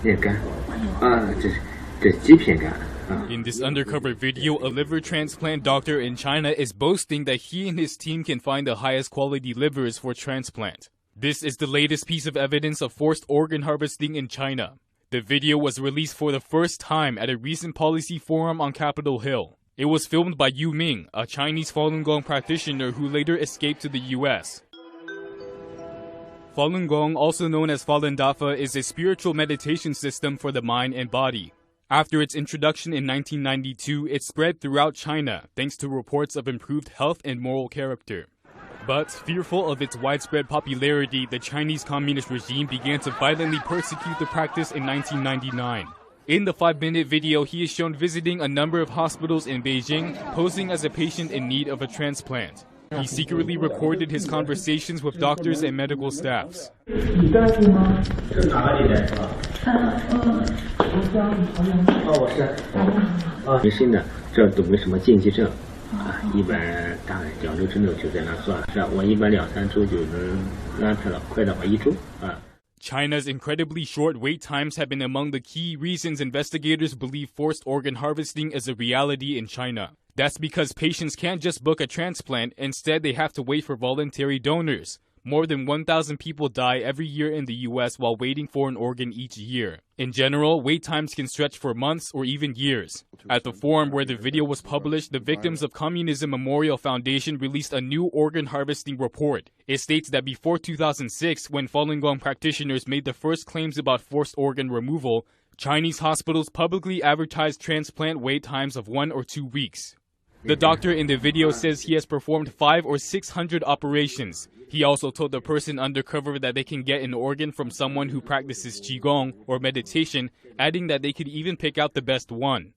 In this undercover video, a liver transplant doctor in China is boasting that he and his team can find the highest quality livers for transplant. This is the latest piece of evidence of forced organ harvesting in China. The video was released for the first time at a recent policy forum on Capitol Hill. It was filmed by Yu Ming, a Chinese Falun Gong practitioner who later escaped to the US. Falun Gong, also known as Falun Dafa, is a spiritual meditation system for the mind and body. After its introduction in 1992, it spread throughout China thanks to reports of improved health and moral character. But, fearful of its widespread popularity, the Chinese Communist regime began to violently persecute the practice in 1999. In the 5-minute video, he is shown visiting a number of hospitals in Beijing, posing as a patient in need of a transplant. He secretly recorded his conversations with doctors and medical staffs. China's incredibly short wait times have been among the key reasons investigators believe forced organ harvesting is a reality in China. That's because patients can't just book a transplant, instead they have to wait for voluntary donors. More than 1,000 people die every year in the US while waiting for an organ each year. In general, wait times can stretch for months or even years. At the forum where the video was published, the Victims of Communism Memorial Foundation released a new organ harvesting report. It states that before 2006, when Falun Gong practitioners made the first claims about forced organ removal, Chinese hospitals publicly advertised transplant wait times of 1 or 2 weeks. The doctor in the video says he has performed 500 or 600 operations. He also told the person undercover that they can get an organ from someone who practices Qigong or meditation, adding that they could even pick out the best one.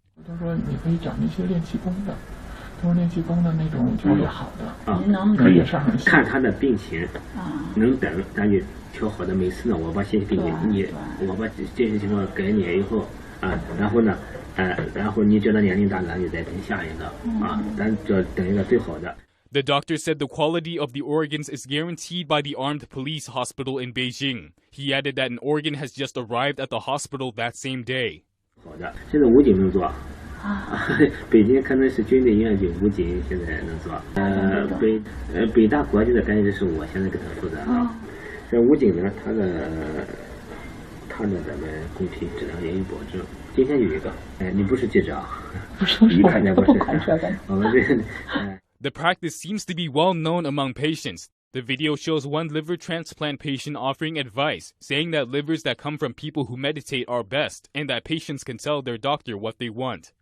The doctor said the quality of the organs is guaranteed by the armed police hospital in Beijing. He added that an organ has just arrived at the hospital that same day. The practice seems to be well known among patients. The video shows one liver transplant patient offering advice, saying that livers that come from people who meditate are best, and that patients can tell their doctor what they want.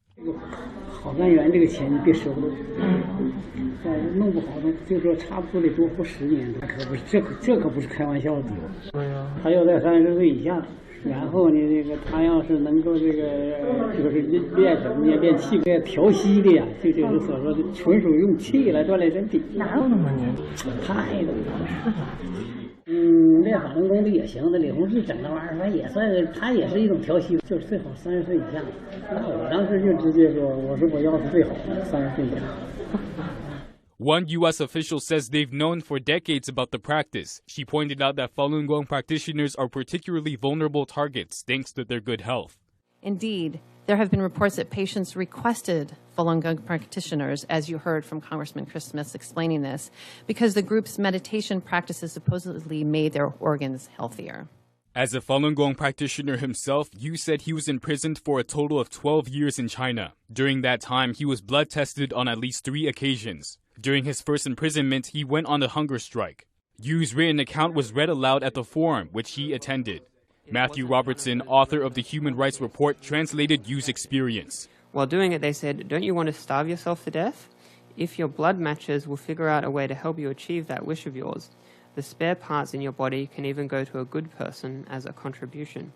One U.S. official says they've known for decades about the practice. She pointed out that Falun Gong practitioners are particularly vulnerable targets thanks to their good health. Indeed, there have been reports that patients requested Falun Gong practitioners, as you heard from Congressman Chris Smith explaining this, because the group's meditation practices supposedly made their organs healthier. As a Falun Gong practitioner himself, Yu said he was imprisoned for a total of 12 years in China. During that time, he was blood tested on at least 3 occasions. During his first imprisonment, he went on a hunger strike. Yu's written account was read aloud at the forum, which he attended. Matthew Robertson, author of the Human Rights Report, translated Yu's experience. While doing it, they said, "Don't you want to starve yourself to death? If your blood matches, we'll figure out a way to help you achieve that wish of yours. The spare parts in your body can even go to a good person as a contribution."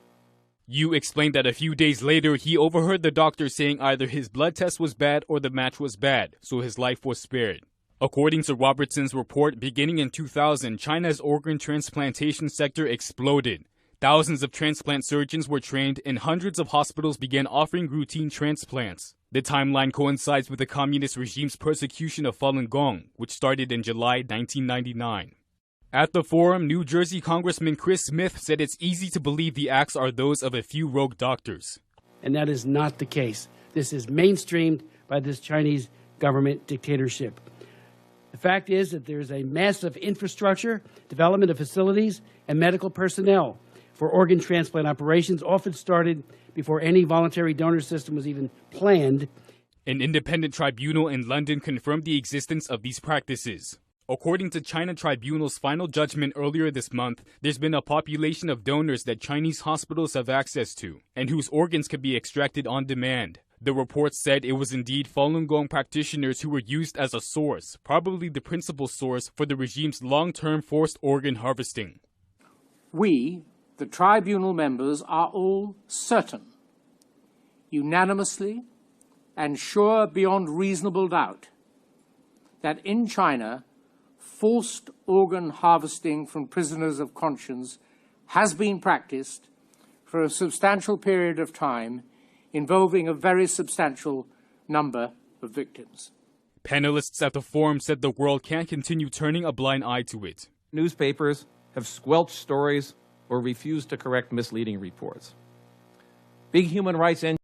Yu explained that a few days later, he overheard the doctor saying either his blood test was bad or the match was bad, so his life was spared. According to Robertson's report, beginning in 2000, China's organ transplantation sector exploded. Thousands of transplant surgeons were trained and hundreds of hospitals began offering routine transplants. The timeline coincides with the communist regime's persecution of Falun Gong, which started in July 1999. At the forum, New Jersey Congressman Chris Smith said it's easy to believe the acts are those of a few rogue doctors. And that is not the case. This is mainstreamed by this Chinese government dictatorship. The fact is that there's a massive infrastructure, development of facilities, and medical personnel for organ transplant operations, often started before any voluntary donor system was even planned. An independent tribunal in London confirmed the existence of these practices. According to China Tribunal's final judgment earlier this month, there's been a population of donors that Chinese hospitals have access to, and whose organs can be extracted on demand. The report said it was indeed Falun Gong practitioners who were used as a source, probably the principal source for the regime's long-term forced organ harvesting. We, the tribunal members, are all certain, unanimously and sure beyond reasonable doubt, that in China, forced organ harvesting from prisoners of conscience has been practiced for a substantial period of time, involving a very substantial number of victims. Panelists at the forum said the world can't continue turning a blind eye to it. Newspapers have squelched stories or refused to correct misleading reports. Big human rights